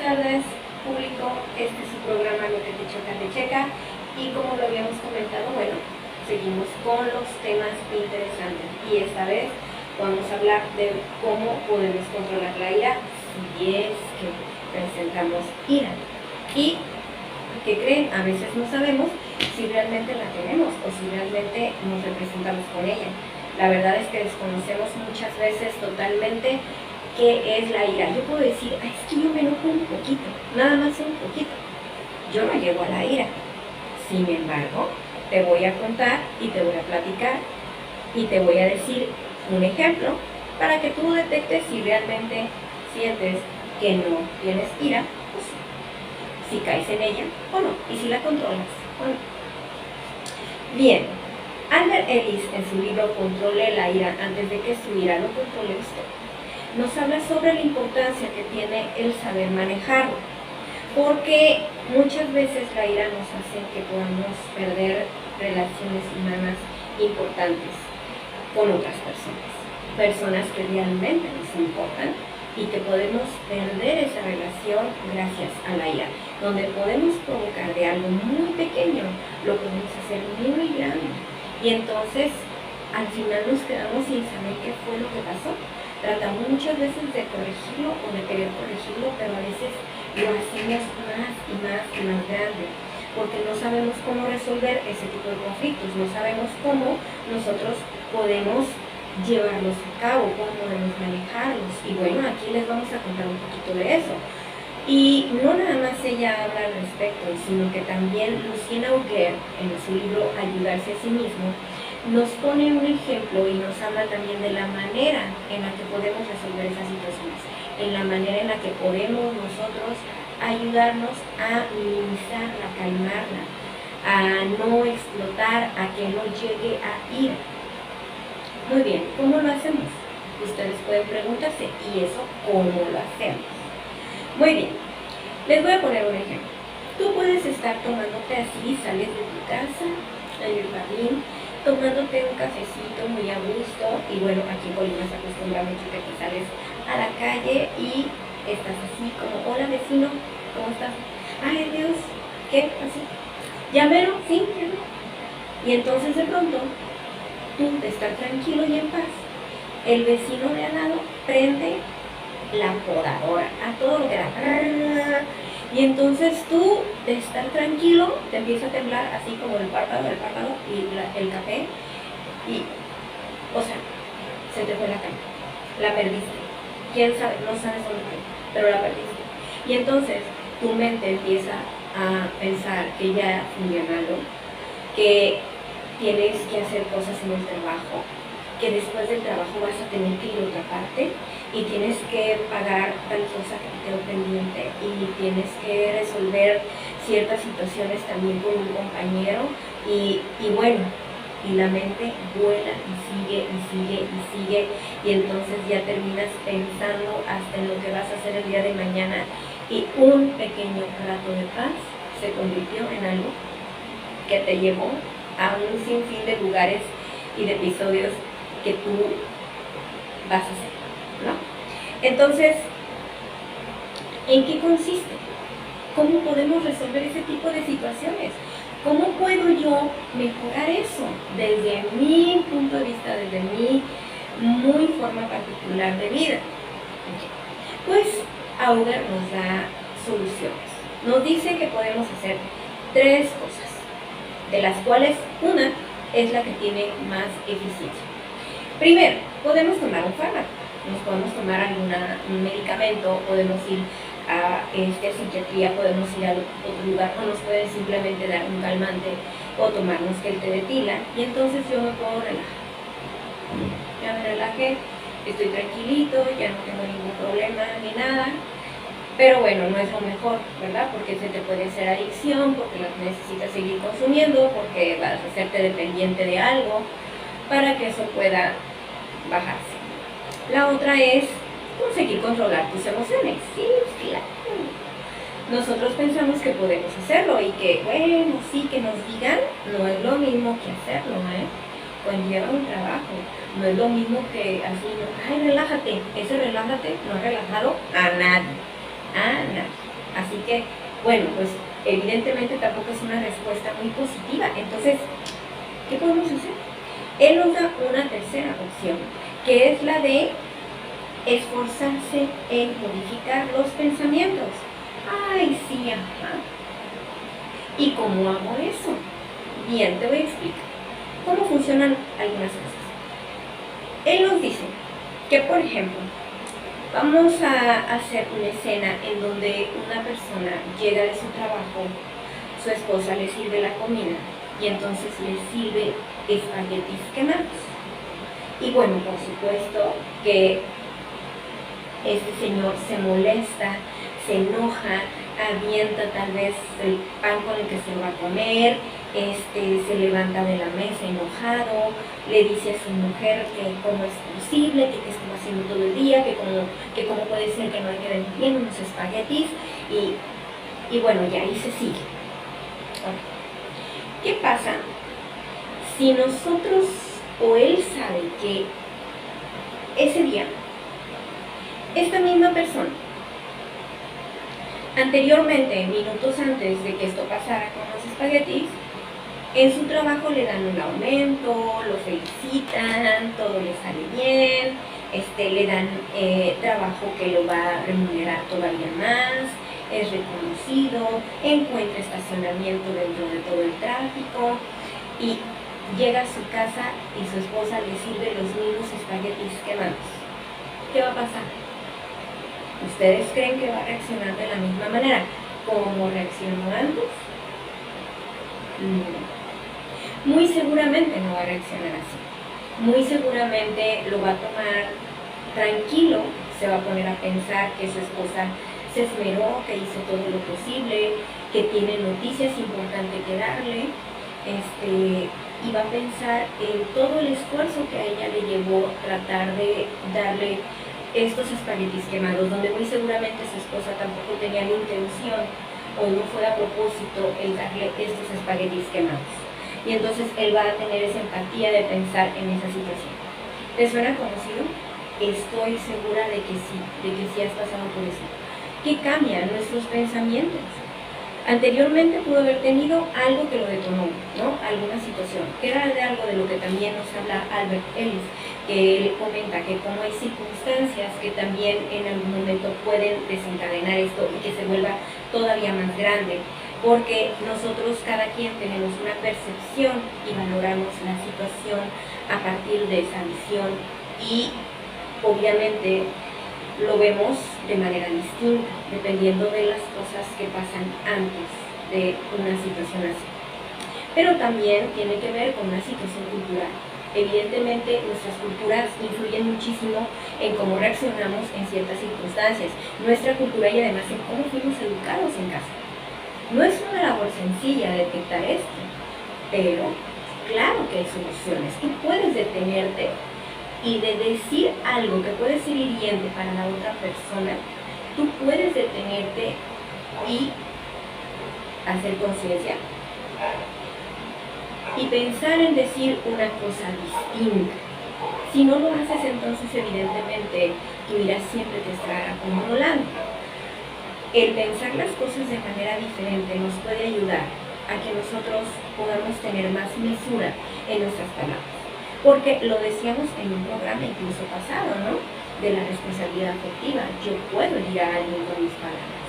tardes, público. Este es su programa Lo que te choca, te checa. Y como lo habíamos comentado, bueno, seguimos con los temas interesantes. Y esta vez vamos a hablar de cómo podemos controlar la ira si es que presentamos ira. Y, ¿qué creen? A veces no sabemos si realmente la tenemos o si realmente nos representamos con ella. La verdad es que desconocemos muchas veces totalmente qué es la ira. Yo puedo decir, es que yo me enojo un poquito, nada más un poquito. Yo no llego a la ira. Sin embargo, te voy a contar y te voy a platicar y te voy a decir un ejemplo para que tú detectes si realmente sientes que no tienes ira, pues si caes en ella o no, y si la controlas o no. Bien, Albert Ellis en su libro Controle la ira antes de que su ira lo controle usted, nos habla sobre la importancia que tiene el saber manejarlo, porque muchas veces la ira nos hace que podamos perder relaciones humanas importantes con otras personas que realmente nos importan, y que podemos perder esa relación gracias a la ira, donde podemos provocar de algo muy pequeño, lo podemos hacer muy grande, y entonces al final nos quedamos sin saber qué fue lo que pasó. Tratamos muchas veces de corregirlo o de querer corregirlo, pero a veces lo hacemos más y más y más grande, porque no sabemos cómo resolver ese tipo de conflictos, no sabemos cómo nosotros podemos llevarlos a cabo, cómo podemos manejarlos. Y bueno, aquí les vamos a contar un poquito de eso. Y no nada más ella habla al respecto, sino que también Lucien Auger, en su libro Ayudarse a sí mismo, nos pone un ejemplo y nos habla también de la manera en la que podemos resolver esas situaciones, en la manera en la que podemos nosotros ayudarnos a minimizarla, a calmarla, a no explotar, a que no llegue a ir. Muy bien, ¿cómo lo hacemos? Ustedes pueden preguntarse, ¿y eso cómo lo hacemos? Muy bien, les voy a poner un ejemplo. Tú puedes estar tomándote así, sales de tu casa, en el jardín, tomándote un cafecito muy a gusto, y bueno, aquí en Colima se acostumbra mucho que sales a la calle y estás así como, hola vecino, ¿cómo estás? Ay Dios, ¿qué? Así, ¿ya vieron? Sí, ya vieron. Y entonces de pronto, tú de estar tranquilo y en paz, el vecino de al lado prende la podadora a todo lo que da. Y entonces tú, de estar tranquilo, te empieza a temblar así como el párpado y el café. Y, o sea, se te fue la calma. La perdiste. ¿Quién sabe? No sabes dónde fue, pero la perdiste. Y entonces tu mente empieza a pensar que ya fue malo, que tienes que hacer cosas en el trabajo, que después del trabajo vas a tener que ir a otra parte y tienes que pagar tal cosa que te quedó pendiente y tienes que resolver ciertas situaciones también con un compañero y bueno, y la mente vuela y sigue y sigue y sigue, y entonces ya terminas pensando hasta en lo que vas a hacer el día de mañana, y un pequeño rato de paz se convirtió en algo que te llevó a un sinfín de lugares y de episodios que tú vas a hacer, ¿no? Entonces, ¿en qué consiste? ¿Cómo podemos resolver ese tipo de situaciones? ¿Cómo puedo yo mejorar eso desde mi punto de vista, desde mi muy forma particular de vida? Pues Auger nos da soluciones. Nos dice que podemos hacer 3 cosas, de las cuales una es la que tiene más eficiencia. Primero, podemos tomar un fármaco, nos podemos tomar un medicamento, podemos ir a psiquiatría, podemos ir a otro lugar, o nos pueden simplemente dar un calmante o tomarnos el té de tila, y entonces yo me puedo relajar. Ya me relajé, estoy tranquilito, ya no tengo ningún problema ni nada. Pero bueno, no es lo mejor, ¿verdad? Porque se te puede hacer adicción, porque lo necesitas seguir consumiendo, porque vas a hacerte dependiente de algo para que eso pueda bajarse. La otra es conseguir controlar tus emociones. Sí, claro. Nosotros pensamos que podemos hacerlo y que, bueno, sí, que nos digan, no es lo mismo que hacerlo, conlleva un trabajo. No es lo mismo que así, ay, relájate. Ese relájate no ha relajado a nadie. Así que, bueno, pues evidentemente tampoco es una respuesta muy positiva. Entonces, ¿qué podemos hacer? Él nos da una tercera opción, que es la de esforzarse en modificar los pensamientos. Ay, sí, ajá. ¿Y cómo hago eso? Bien, te voy a explicar cómo funcionan algunas cosas. Él nos dice que, por ejemplo, vamos a hacer una escena en donde una persona llega de su trabajo, su esposa le sirve la comida y entonces le sirve espaguetis quemados. Y bueno, por supuesto que este señor se molesta, se enoja, avienta tal vez el pan con el que se lo va a comer, se levanta de la mesa enojado, le dice a su mujer que cómo es posible, que qué estuvo haciendo todo el día, que cómo puede ser que no le queden bien unos espaguetis, y bueno, y ahí se sigue. ¿Qué pasa si nosotros o él sabe que ese día esta misma persona anteriormente, minutos antes de que esto pasara con los espaguetis, en su trabajo le dan un aumento, lo felicitan, todo le sale bien, le dan trabajo que lo va a remunerar todavía más, es reconocido, encuentra estacionamiento dentro de todo el tráfico y llega a su casa y su esposa le sirve los mismos espaguetis quemados. ¿Qué va a pasar? ¿Ustedes creen que va a reaccionar de la misma manera como reaccionó antes? No. Muy seguramente no va a reaccionar así. Muy seguramente lo va a tomar tranquilo, se va a poner a pensar que su esposa se esmeró, que hizo todo lo posible, que tiene noticias importantes que darle, y va a pensar en todo el esfuerzo que a ella le llevó tratar de darle estos espaguetis quemados, donde muy seguramente su esposa tampoco tenía la intención o no fue a propósito el darle estos espaguetis quemados. Y entonces él va a tener esa empatía de pensar en esa situación. ¿Te suena conocido? Estoy segura de que sí has pasado por eso. ¿Qué cambian nuestros pensamientos? Anteriormente pudo haber tenido algo que lo detonó, ¿no? Alguna situación, que era de algo de lo que también nos habla Albert Ellis, que él comenta que como hay circunstancias que también en algún momento pueden desencadenar esto y que se vuelva todavía más grande, porque nosotros cada quien tenemos una percepción y valoramos la situación a partir de esa visión y obviamente lo vemos de manera distinta, dependiendo de las cosas que pasan antes de una situación así. Pero también tiene que ver con una situación cultural. Evidentemente, nuestras culturas influyen muchísimo en cómo reaccionamos en ciertas circunstancias. Nuestra cultura y además en cómo fuimos educados en casa. No es una labor sencilla detectar esto, pero claro que hay soluciones. Tú puedes detenerte y de decir algo que puede ser hiriente para la otra persona, tú puedes detenerte y hacer conciencia y pensar en decir una cosa distinta. Si no lo haces, entonces evidentemente tu ira siempre te estará acumulando. El pensar las cosas de manera diferente nos puede ayudar a que nosotros podamos tener más mesura en nuestras palabras. Porque lo decíamos en un programa incluso pasado, ¿no? De la responsabilidad afectiva. Yo puedo herir a alguien con mis palabras.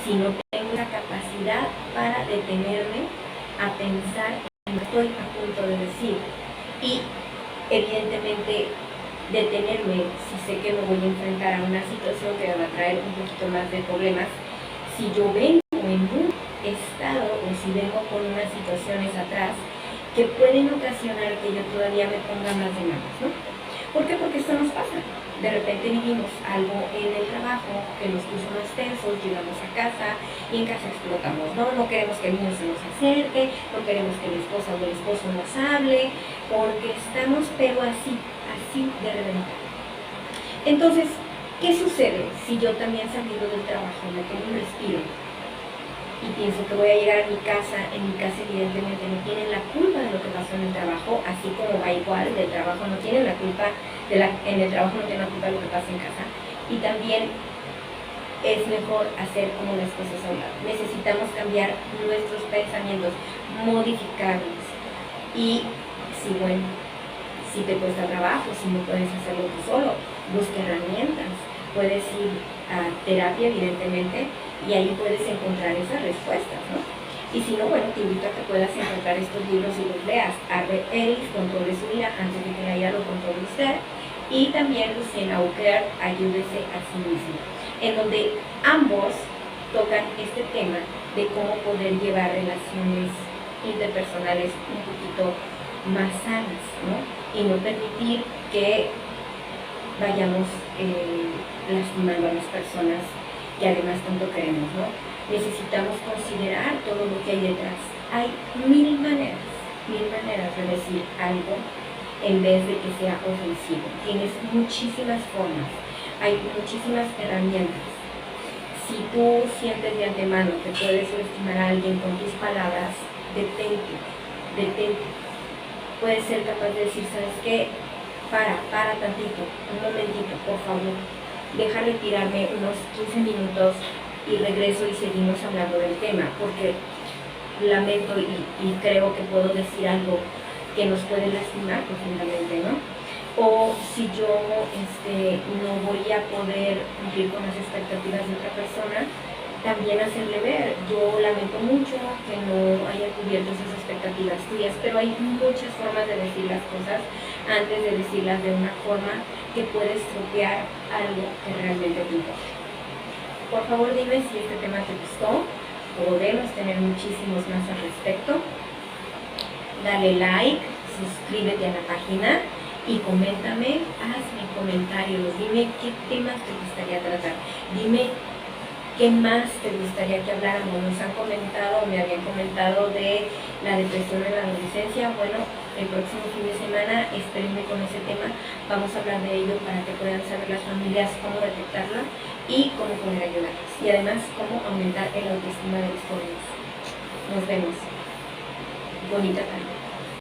Si no tengo la capacidad para detenerme a pensar en lo que estoy a punto de decir. Y evidentemente detenerme si sé que me voy a enfrentar a una situación que me va a traer un poquito más de problemas. Si yo vengo en un estado o si vengo con unas situaciones atrás que pueden ocasionar que yo todavía me ponga más de manos, ¿no? ¿Por qué? Porque esto nos pasa. De repente vivimos algo en el trabajo que nos puso más tensos, llegamos a casa y en casa explotamos, ¿no? No queremos que el niño se nos acerque, no queremos que la esposa o el esposo nos hable, porque estamos pero así de repente. Entonces, ¿qué sucede si yo también salido del trabajo, me tomo un respiro y pienso que voy a llegar a mi casa? En mi casa evidentemente no tienen la culpa de lo que pasó en el trabajo, así como va igual del trabajo, no tienen la culpa en el trabajo no tienen la culpa de lo que pasa en casa. Y también es mejor hacer como las cosas a un lado. Necesitamos cambiar nuestros pensamientos, modificarlos. Y si, bueno, si te cuesta trabajo, si no puedes hacerlo tú solo, busca herramientas. Puedes ir a terapia, evidentemente, y ahí puedes encontrar esas respuestas, ¿no? Y si no, bueno, te invito a que puedas encontrar estos libros y los leas. Albert Ellis, Controle su vida antes de que la ira lo controle usted. Y también Luciana Auker, Ayúdese a sí mismo, en donde ambos tocan este tema de cómo poder llevar relaciones interpersonales un poquito más sanas, ¿no? Y no permitir que vayamos lastimando a las personas que además tanto queremos, ¿no? Necesitamos considerar todo lo que hay detrás. Hay mil maneras de decir algo en vez de que sea ofensivo. Tienes muchísimas formas, hay muchísimas herramientas. Si tú sientes de antemano que puedes lastimar a alguien con tus palabras, detente. Puedes ser capaz de decir, ¿sabes qué? Para tantito, un momentito, por favor. Deja retirarme unos 15 minutos y regreso y seguimos hablando del tema, porque lamento y creo que puedo decir algo que nos puede lastimar profundamente, ¿no? O si yo no voy a poder cumplir con las expectativas de otra persona, también hacerle ver, yo lamento mucho que no haya cubierto esas expectativas tuyas, pero hay muchas formas de decir las cosas antes de decirlas de una forma que puede estropear algo que realmente te importa. Por favor, dime si este tema te gustó. Podemos tener muchísimos más al respecto. Dale like, suscríbete a la página y coméntame, hazme comentarios, dime qué temas te gustaría tratar, dime qué más te gustaría que habláramos. Nos han comentado, me habían comentado de la depresión en la adolescencia. Bueno, el próximo fin de semana espérenme con ese tema, vamos a hablar de ello para que puedan saber las familias cómo detectarla y cómo poder ayudarlas, y además cómo aumentar el autoestima de los jóvenes. Nos vemos. Bonita tarde.